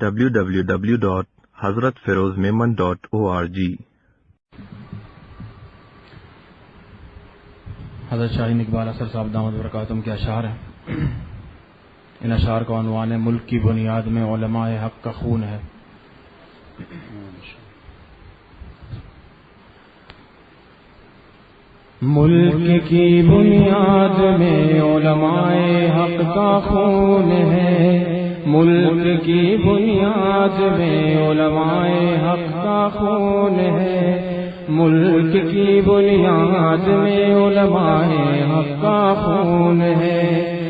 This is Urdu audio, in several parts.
www.hazratfirozmemon.org۔ حضرت شاہین اقبال اثر صاحب دامت برکاتہم کے اشعار ہیں۔ ان اشعار کا عنوان ہے ملک کی بنیاد میں علماء حق کا خون ہے۔ ملک کی بنیاد میں علماء حق کا خون ہے، ملک کی بنیاد میں علماء حق کا خون ہے، ملک کی بنیاد میں علماء حق کا خون ہے،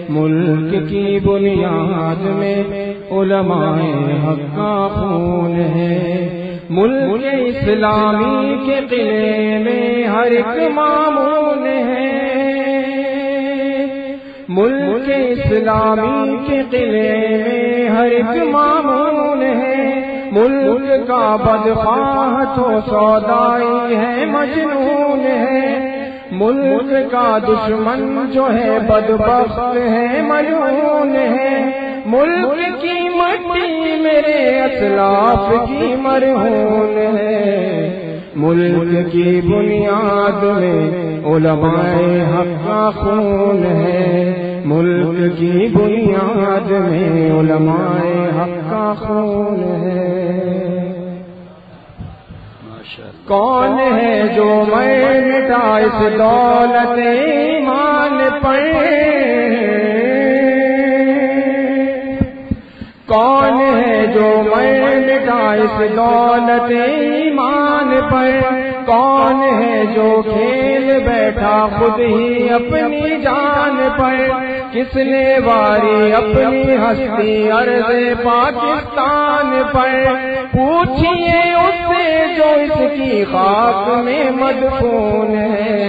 ملک کی بنیاد میں علماء حق کا خون ہے۔ ملک اسلامی کے قلعے میں ہر ایک مامون ہے، ملک اسلامی کے قلعے میں ہر ایک مامون ہے، ملک کا بدخواہ تو سودائی ہے مجنون ہے، ملک کا دشمن جو ہے بدبخت ہے ملعون ہے، ملک کی مٹی میرے اسلاف کی مرہون ہے، ملک کی بنیاد میں علماء حق کا خون ہے، ملک کی بنیاد میں علماء حق کا خون ہے۔ کون ہے جو میں مٹا اس دولت ایمان پر، کون ہے جو میں مٹا اس دولت ایمان پر، کون ہے جو کھیل بیٹھا خود ہی اپنی جان پر، کس نے واری اپنی ہستی عرض پاکستان پر، پوچھئے اس سے جو اس کی خاک میں مدفون ہے،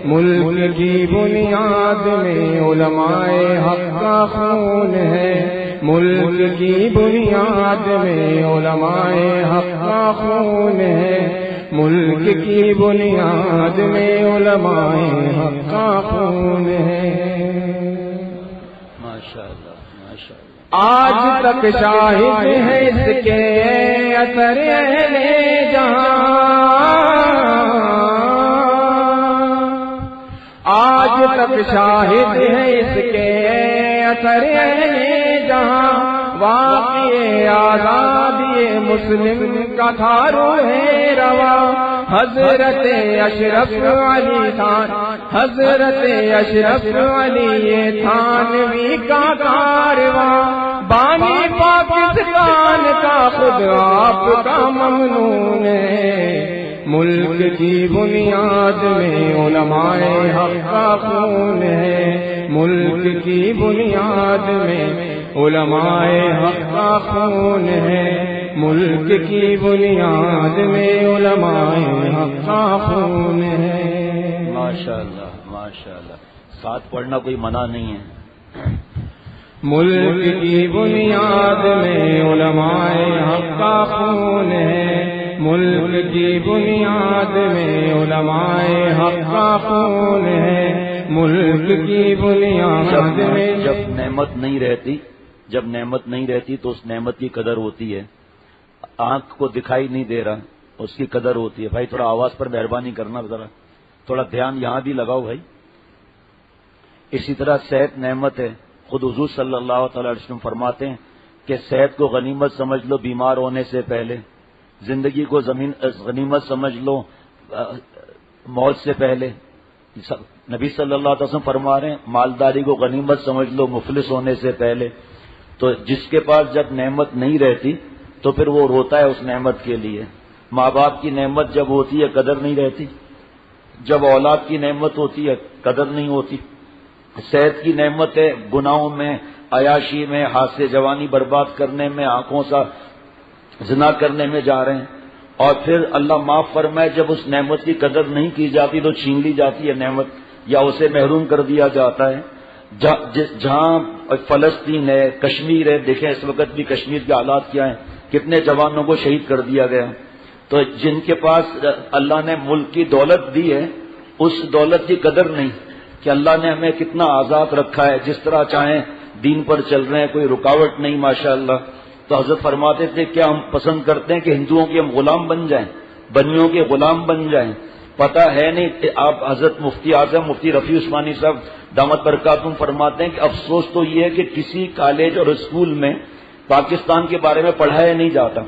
ملک کی بنیاد میں علماء حق کا خون ہے، ملک کی بنیاد میں علماء حق کا خون ہے، ملک کی بنیاد میں علماء حق کا خون ہے۔ آج تک شاہد ہے اس کے اثر اہل جہاں، آج تک شاہد ہے اس کے اثر اہل جہاں، واقعِ آزادی مسلم کا تھا روح رواں، حضرت اشرف علی تھان، حضرت اشرف علی تھانوی کا کارواں، بانی پاکستان کا خود آپ کا ممنون ہے، ملک کی بنیاد میں علماء حق کا خون ہے، ملک کی بنیاد میں علماء حق کا خون ہے، ملک کی بنیاد میں علماء حق کا خون ہے۔ ماشاءاللہ ماشاءاللہ، ساتھ پڑھنا کوئی منع نہیں ہے۔ ملک کی بنیاد میں علماء حق کا خون ہے، ملک کی بنیاد میں علماء حق کا خون ہے، ملک کی بنیاد میں جب نعمت نہیں رہتی تو اس نعمت کی قدر ہوتی ہے، آنکھ کو دکھائی نہیں دے رہا اس کی قدر ہوتی ہے۔ بھائی تھوڑا آواز پر مہربانی کرنا، ذرا تھوڑا دھیان یہاں بھی لگاؤ بھائی۔ اسی طرح صحت نعمت ہے، خود حضور صلی اللہ تعالی علیہ وسلم فرماتے ہیں کہ صحت کو غنیمت سمجھ لو بیمار ہونے سے پہلے، زندگی کو غنیمت سمجھ لو موت سے پہلے۔ نبی صلی اللہ علیہ وسلم فرما رہے ہیں مالداری کو غنیمت سمجھ لو مفلس ہونے سے پہلے۔ تو جس کے پاس جب نعمت نہیں رہتی تو پھر وہ روتا ہے اس نعمت کے لیے۔ ماں باپ کی نعمت جب ہوتی ہے قدر نہیں رہتی، جب اولاد کی نعمت ہوتی ہے قدر نہیں ہوتی۔ صحت کی نعمت ہے، گناہوں میں، عیاشی میں، ہاتھ سے جوانی برباد کرنے میں، آنکھوں سے زنا کرنے میں جا رہے ہیں، اور پھر اللہ معاف فرمائے جب اس نعمت کی قدر نہیں کی جاتی تو چھین لی جاتی ہے نعمت، یا اسے محروم کر دیا جاتا ہے۔ جہاں فلسطین ہے، کشمیر ہے، دیکھیں اس وقت بھی کشمیر کے حالات کیا ہیں، کتنے جوانوں کو شہید کر دیا گیا۔ تو جن کے پاس اللہ نے ملک کی دولت دی ہے اس دولت کی قدر نہیں کہ اللہ نے ہمیں کتنا آزاد رکھا ہے، جس طرح چاہیں دین پر چل رہے ہیں، کوئی رکاوٹ نہیں ماشاءاللہ۔ تو حضرت فرماتے تھے کیا ہم پسند کرتے ہیں کہ ہندوؤں کے ہم غلام بن جائیں، بنیوں کے غلام بن جائیں؟ پتہ ہے نہیں. آپ حضرت مفتی اعظم مفتی رفیع عثمانی صاحب دامت برکاتہم فرماتے ہیں کہ افسوس تو یہ ہے کہ کسی کالج اور اسکول میں پاکستان کے بارے میں پڑھایا نہیں جاتا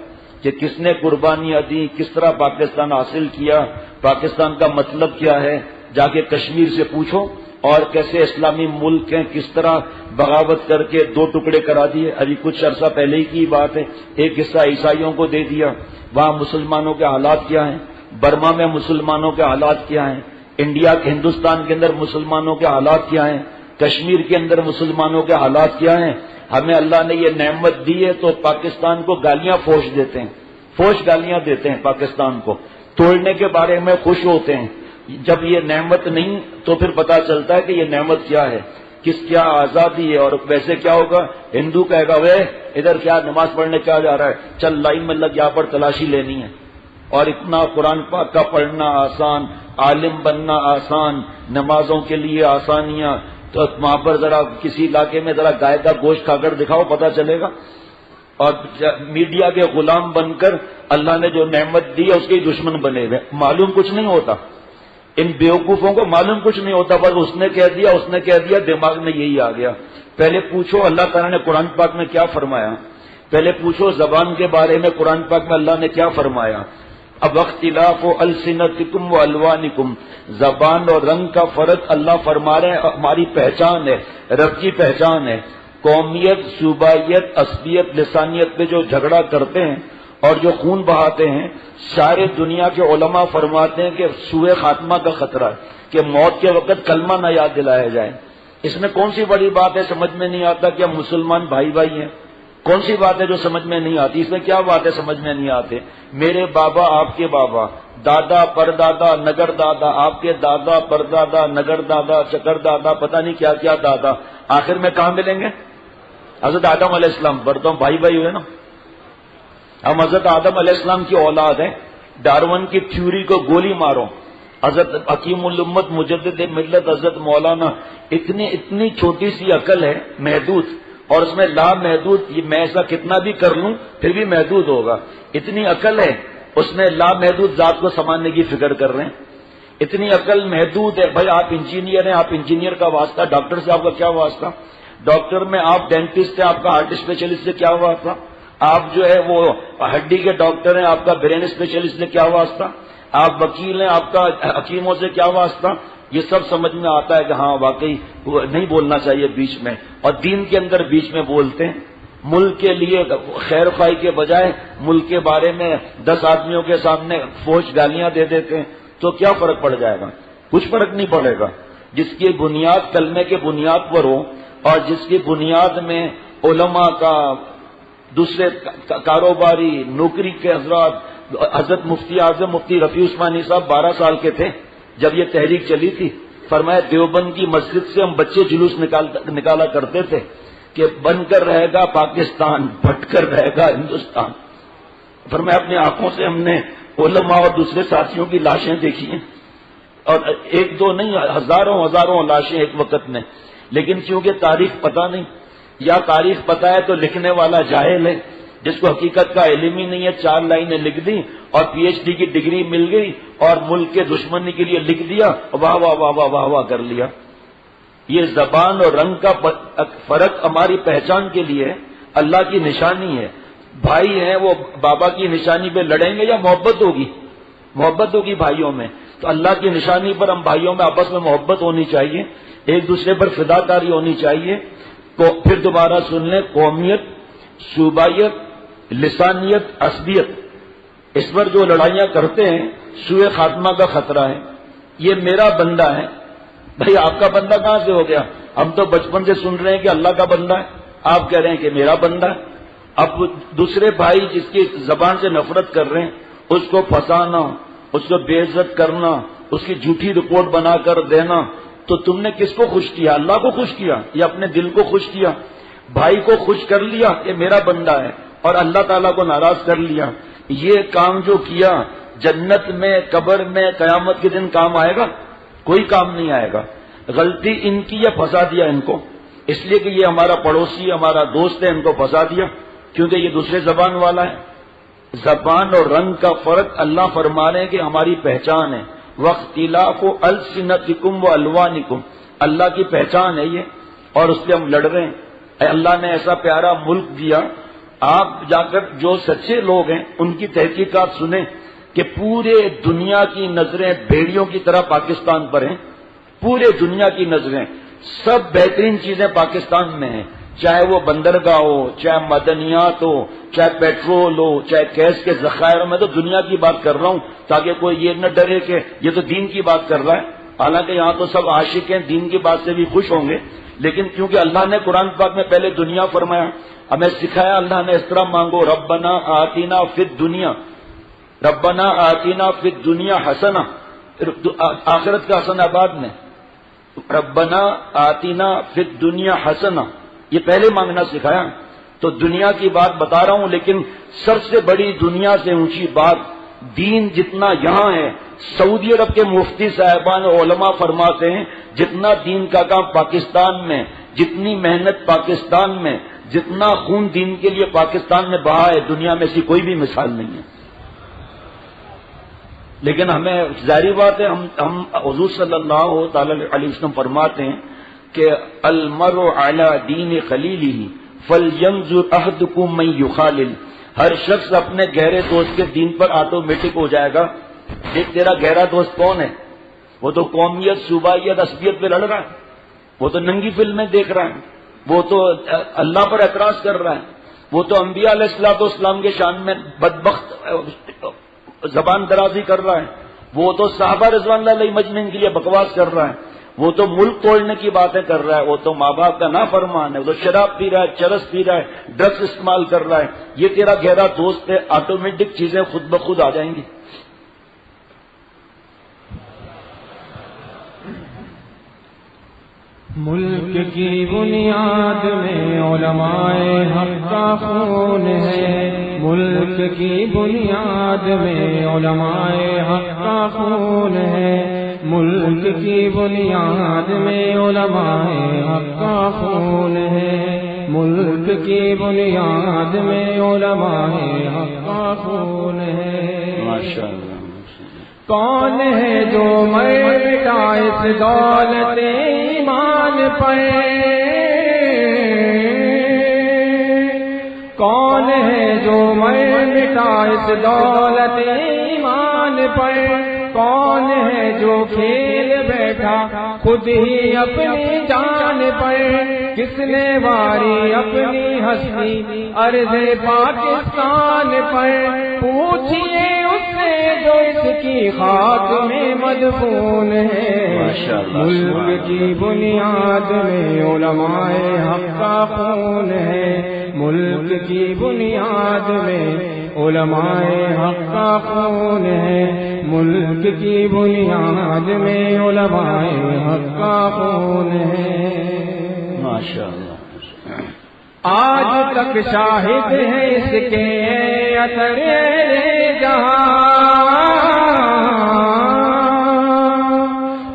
کہ کس نے قربانیاں دی، کس طرح پاکستان حاصل کیا، پاکستان کا مطلب کیا ہے. جا کے کشمیر سے پوچھو اور کیسے اسلامی ملک ہیں کس طرح بغاوت کر کے 2 ٹکڑے کرا دیے. ابھی کچھ عرصہ پہلے ہی کی بات ہے، ایک حصہ عیسائیوں کو دے دیا. وہاں مسلمانوں کے حالات کیا ہیں، برما میں مسلمانوں کے حالات کیا ہیں، انڈیا کے ہندوستان کے اندر مسلمانوں کے حالات کیا ہیں، کشمیر کے اندر مسلمانوں کے حالات کیا ہیں. ہمیں اللہ نے یہ نعمت دی ہے تو پاکستان کو گالیاں فوش دیتے ہیں، فوش گالیاں دیتے ہیں پاکستان کو، توڑنے کے بارے میں خوش ہوتے ہیں. جب یہ نعمت نہیں تو پھر پتا چلتا ہے کہ یہ نعمت کیا ہے، کیا آزادی ہے. اور ویسے کیا ہوگا، ہندو کہے گا وہ ادھر کیا نماز پڑھنے کیا جا رہا ہے، چل لائن میں لگ، یہاں پر تلاشی لینی ہے. اور اتنا قرآن پاک کا پڑھنا آسان، عالم بننا آسان، نمازوں کے لیے آسانیاں. تو وہاں پر ذرا کسی علاقے میں ذرا گائے کا گوشت کھا کر دکھاؤ، پتا چلے گا. اور میڈیا کے غلام بن کر اللہ نے جو نعمت دی ہے اس کے دشمن بنے ہوئے. معلوم کچھ نہیں ہوتا، ان بیوقوفوں کو معلوم کچھ نہیں ہوتا، بس اس نے کہہ دیا دماغ میں یہی آ گیا. پہلے پوچھو اللہ تعالیٰ نے قرآن پاک میں کیا فرمایا، پہلے پوچھو زبان کے بارے میں قرآن پاک میں اللہ نے کیا فرمایا. اب اختلاف و السنتکم و الوانکم، زبان اور رنگ کا فرق اللہ فرما رہے ہیں ہماری پہچان ہے، رب کی پہچان ہے. قومیت، صوبائیت، عصبیت، لسانیت پہ جو جھگڑا کرتے ہیں اور جو خون بہاتے ہیں، سارے دنیا کے علماء فرماتے ہیں کہ سوء خاتمہ کا خطرہ ہے، کہ موت کے وقت کلمہ نہ یاد دلایا جائے. اس میں کون سی بڑی بات ہے، سمجھ میں نہیں آتا کہ ہم مسلمان بھائی بھائی ہیں. کون سی بات ہے جو سمجھ میں نہیں آتی، اس میں کیا بات ہے سمجھ میں نہیں آتے. میرے بابا آپ کے بابا، دادا پردادا نگر دادا، آپ کے دادا پردادا نگر دادا چکر دادا، پتہ نہیں کیا کیا دادا، آخر میں کہاں ملیں گے؟ حضرت آدم علیہ السلام. برتوں بھائی بھائی ہوئے نا، ہم حضرت آدم علیہ السلام کی اولاد ہیں. ڈارون کی تھیوری کو گولی مارو، حضرت حکیم الامت مجدد ملت حضرت مولانا، اتنی چھوٹی سی عقل ہے، محدود، اور اس میں لا محدود. یہ میں ایسا کتنا بھی کر لوں پھر بھی محدود ہوگا. اتنی عقل ہے، اس میں لا محدود ذات کو سنبھالنے کی فکر کر رہے ہیں. اتنی عقل محدود ہے. بھائی آپ انجینئر ہیں، آپ انجینئر کا واسطہ، ڈاکٹر سے آپ کا کیا واسطہ؟ ڈاکٹر میں آپ ڈینٹسٹ ہیں، آپ کا ہارٹ اسپیشلسٹ سے کیا واسطہ؟ آپ جو ہے وہ ہڈی کے ڈاکٹر ہیں، آپ کا برین اسپیشلسٹ سے کیا واسطہ؟ آپ وکیل ہیں، آپ کا حکیموں سے کیا واسطہ؟ یہ سب سمجھ میں آتا ہے کہ ہاں واقعی نہیں بولنا چاہیے بیچ میں، اور دین کے اندر بیچ میں بولتے ہیں. ملک کے لیے خیر خواہی کے بجائے ملک کے بارے میں 10 آدمیوں کے سامنے فوش گالیاں دے دیتے ہیں، تو کیا فرق پڑ جائے گا؟ کچھ فرق نہیں پڑے گا. جس کی بنیاد کلمے کے بنیاد پر ہو، اور جس کی بنیاد میں علماء کا، دوسرے کاروباری، نوکری کے حضرات. حضرت مفتی اعظم مفتی رفیع عثمانی صاحب 12 سال کے تھے جب یہ تحریک چلی تھی. فرمایا دیوبند کی مسجد سے ہم بچے جلوس نکالا کرتے تھے کہ بن کر رہے گا پاکستان، پھٹ کر رہے گا ہندوستان. فرمایا اپنی آنکھوں سے ہم نے علماء اور دوسرے ساتھیوں کی لاشیں دیکھی ہیں، اور ایک دو نہیں، ہزاروں لاشیں ایک وقت میں. لیکن کیونکہ تاریخ پتہ نہیں، یا تاریخ پتہ ہے تو لکھنے والا جاہل ہے، جس کو حقیقت کا علم ہی نہیں ہے. 4 لائنیں لکھ دی اور پی ایچ ڈی کی ڈگری مل گئی اور ملک کے دشمنی کے لیے لکھ دیا، واہ واہ واہ واہ واہ واہ کر لیا. یہ زبان اور رنگ کا فرق ہماری پہچان کے لیے اللہ کی نشانی ہے. بھائی ہیں وہ بابا کی نشانی پہ لڑیں گے یا محبت ہوگی بھائیوں میں؟ تو اللہ کی نشانی پر ہم بھائیوں میں آپس میں محبت ہونی چاہیے، ایک دوسرے پر فداکاری ہونی چاہیے. پھر دوبارہ سن لیں، قومیت، صوبائیت، لسانیت، عصبیت، اس پر جو لڑائیاں کرتے ہیں سوء خاتمہ کا خطرہ ہے. یہ میرا بندہ ہے. بھائی آپ کا بندہ کہاں سے ہو گیا؟ ہم تو بچپن سے سن رہے ہیں کہ اللہ کا بندہ ہے، آپ کہہ رہے ہیں کہ میرا بندہ ہے. اب دوسرے بھائی جس کی زبان سے نفرت کر رہے ہیں، اس کو پھنسانا، اس کو بے عزت کرنا، اس کی جھوٹی رپورٹ بنا کر دینا، تو تم نے کس کو خوش کیا؟ اللہ کو خوش کیا یا اپنے دل کو خوش کیا؟ بھائی کو خوش کر لیا کہ میرا بندہ ہے، اور اللہ تعالیٰ کو ناراض کر لیا. یہ کام جو کیا جنت میں، قبر میں، قیامت کے دن کام آئے گا؟ کوئی کام نہیں آئے گا. غلطی ان کی یا پھنسا دیا ان کو، اس لیے کہ یہ ہمارا پڑوسی، ہمارا دوست ہے، ان کو پھنسا دیا. کیونکہ یہ دوسرے زبان والا ہے. زبان اور رنگ کا فرق اللہ فرما رہے ہیں کہ ہماری پہچان ہے. واختلاف السنتکم والوانکم، اللہ کی پہچان ہے یہ، اور اس پہ ہم لڑ رہے ہیں. اللہ نے ایسا پیارا ملک دیا، آپ جا کر جو سچے لوگ ہیں ان کی تحقیقات سنیں کہ پورے دنیا کی نظریں بھیڑیوں کی طرح پاکستان پر ہیں. پورے دنیا کی نظریں، سب بہترین چیزیں پاکستان میں ہیں، چاہے وہ بندرگاہ ہو، چاہے مدنیات ہو، چاہے پیٹرول ہو، چاہے گیس کے ذخائر. میں تو دنیا کی بات کر رہا ہوں تاکہ کوئی یہ نہ ڈرے کہ یہ تو دین کی بات کر رہا ہے. حالانکہ یہاں تو سب عاشق ہیں، دین کی بات سے بھی خوش ہوں گے، لیکن کیونکہ اللہ نے قرآن پاک میں پہلے دنیا فرمایا، ہمیں سکھایا اللہ نے اس طرح مانگو، ربنا آتینا فی الدنیا، ربنا آتینا فی الدنیا حسنہ، آخرت کا حسنہ بعد میں، ربنا آتینا فی الدنیا حسنہ، یہ پہلے مانگنا سکھایا. تو دنیا کی بات بتا رہا ہوں، لیکن سب سے بڑی دنیا سے اونچی بات دین جتنا یہاں ہے. سعودی عرب کے مفتی صاحبان علماء فرماتے ہیں جتنا دین کا کام پاکستان میں، جتنی محنت پاکستان میں، جتنا خون دین کے لیے پاکستان میں بہا ہے، دنیا میں ایسی کوئی بھی مثال نہیں ہے. لیکن ہمیں ظاہری بات ہے، ہم حضور صلی اللہ تعالی علیہ وسلم فرماتے ہیں کہ المرء علی دین خلیلہ فلینظر احدکم من یخالل، ہر شخص اپنے گہرے دوست کے دین پر آٹومیٹک ہو جائے گا. دیکھ تیرا گہرا دوست کون ہے؟ وہ تو قومیت، صوبائیت، عصبیت پہ لڑ رہا ہے، وہ تو ننگی فلمیں دیکھ رہا ہے، وہ تو اللہ پر اعتراض کر رہا ہے، وہ تو انبیاء علیہ الصلوۃ والسلام کے شان میں بدبخت زبان درازی کر رہا ہے، وہ تو صحابہ رضوان اللہ علیہ مجمعین کے لیے بکواس کر رہا ہے، وہ تو ملک توڑنے کی باتیں کر رہا ہے، وہ تو ماں باپ کا نافرمان ہے، وہ تو شراب پی رہا ہے، چرس پی رہا ہے، ڈرگس استعمال کر رہا ہے. یہ تیرا گہرا دوست ہے، آٹومیٹک چیزیں خود بخود آ جائیں گی. ملک کی بنیاد میں علماء حق کا خون ہے، ملک کی بنیاد میں علماء حق کا خون ہے، ملک کی بنیاد میں علماء حق کا خون ہے، ملک کی بنیاد میں علماء حق کا خون ہے. ماشاءاللہ. کون ہے جو مٹا اس دولت ایمان پر، کون ہے جو مٹا اس دولت ایمان پر، کون ہے جو کھیل بیٹھا خود ہی اپنی جان پر، کس نے واری اپنی ہستی عرض پاکستان پر، پوچھئے اس سے جو اس کی خاک میں مدفون ہے. ملک کی بنیاد میں علماء حق کا خون ہے، ملک کی بنیاد میں علماء حق کا خون ہے، ملک کی بنیاد میں علماء حق کا خون ہے. ماشاءاللہ. آج تک شاہد ہے اس کے اثر جہاں،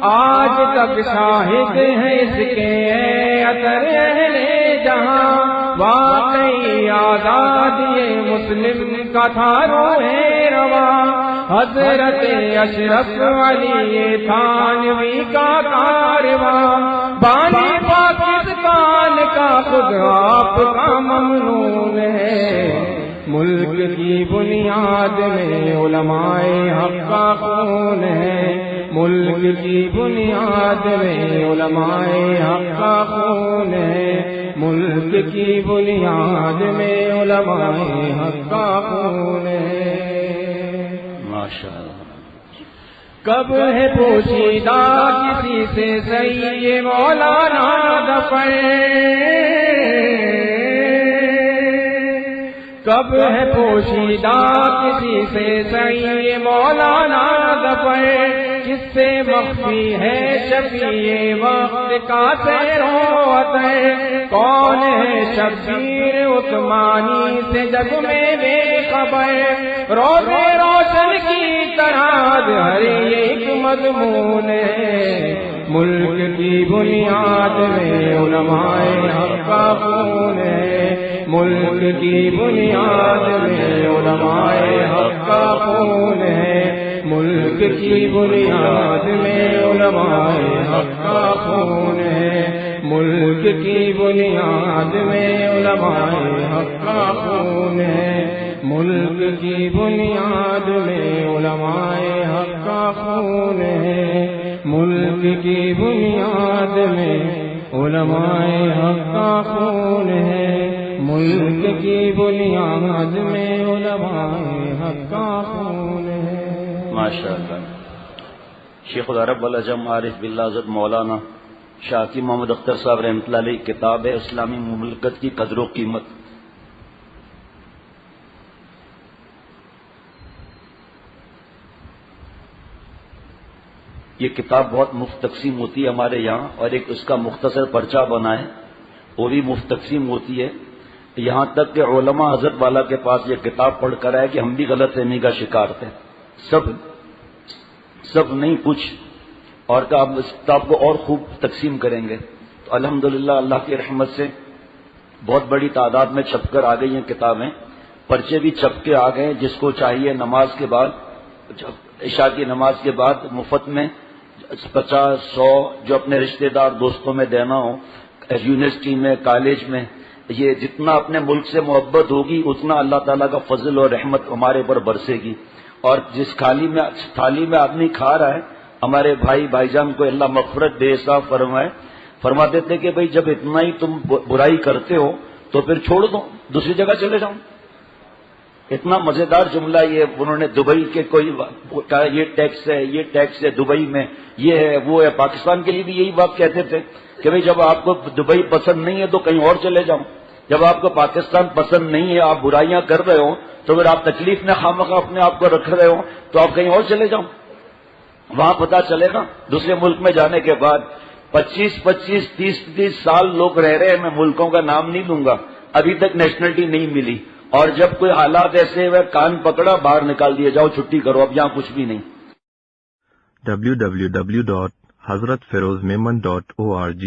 آج تک شاہد ہے اس کے اثر جہاں، واقعی آزادی مسلم کا تھا روح رواں، حضرت اشرف علی تھانوی کا کارواں، بانی پاکستان کا خود آپ کا ممنون ہے. ملک کی بنیاد میں علماء حق کا خون ہے، ملک کی بنیاد میں علماء حق کا خون ہے، ملک کی بنیاد میں علماء حق کا خون ہے. ماشاءاللہ. کب ہے پوشیدہ کسی سے صحیح مولانا دفع، کب ہے پوشیدہ کسی سے صحیح مولانا دفع، کس سے مخفی ہے شفیع وقت کا سیروت ہے، کون ہے شبیر عثمانی سے جگ میں بے خبر روزے روشن کی طرح ہر ایک مضمون ہے ملک کی بنیاد میں علماء حق کا خون ہے ملک کی بنیاد میں علماء حق کا خون ہے ملک کی بنیاد میں علماء حق کا خون ہے ملک کی بنیاد میں علماء حق کا خون ہے ملک کی بنیاد میں علماء حق کا خون ہے ملک کی بنیاد میں علماء حق کا خون ہے ملک کی بنیاد میں علماء حق کا خون ہے. ماشاءاللہ. شیخ العرب العجم عارف باللہ حضرت مولانا شاکی محمد اختر صاحب رحمۃ اللہ علیہ کتاب ہے اسلامی مملکت کی قدر و قیمت. یہ کتاب بہت مفت تقسیم ہوتی ہے ہمارے یہاں اور ایک اس کا مختصر پرچہ بنا ہے وہ بھی مفت تقسیم ہوتی ہے. یہاں تک کہ علماء حضرت والا کے پاس یہ کتاب پڑھ کر آئے کہ ہم بھی غلط فہمی کا شکار تھے. سب نہیں کچھ اور کہ آپ اس کتاب کو اور خوب تقسیم کریں گے. تو الحمدللہ اللہ کی رحمت سے بہت بڑی تعداد میں چھپ کر آ گئی ہیں کتابیں. پرچے بھی چھپ کے آ گئے. جس کو چاہیے نماز کے بعد عشاء کی نماز کے بعد مفت میں 50-100 جو اپنے رشتہ دار دوستوں میں دینا ہو یونیورسٹی میں کالج میں یہ جتنا اپنے ملک سے محبت ہوگی اتنا اللہ تعالیٰ کا فضل اور رحمت ہمارے پر برسے گی. اور جس تھالی میں آدمی کھا رہا ہے ہمارے بھائی جان کو اللہ مغفرت دے صاحب فرمائے فرماتے تھے کہ بھئی جب اتنا ہی تم برائی کرتے ہو تو پھر چھوڑ دو دوسری جگہ چلے جاؤ. اتنا مزیدار جملہ یہ انہوں نے دبئی کے کوئی کہا یہ ٹیکس ہے دبئی میں یہ ہے وہ ہے. پاکستان کے لیے بھی یہی بات کہتے تھے کہ بھئی جب آپ کو دبئی پسند نہیں ہے تو کہیں اور چلے جاؤ. جب آپ کو پاکستان پسند نہیں ہے آپ برائیاں کر رہے ہو تو پھر آپ تکلیف میں خامخواہ اپنے آپ کو رکھ رہے ہو تو آپ کہیں اور چلے جاؤ. وہاں پتہ چلے گا دوسرے ملک میں جانے کے بعد 25-30 سال لوگ رہ رہے ہیں. میں ملکوں کا نام نہیں لوں گا ابھی تک نیشنلٹی نہیں ملی اور جب کوئی حالات ایسے ہوئے کان پکڑا باہر نکال دیا جاؤ چھٹی کرو اب یہاں کچھ بھی نہیں. www.hazratferozmemon.org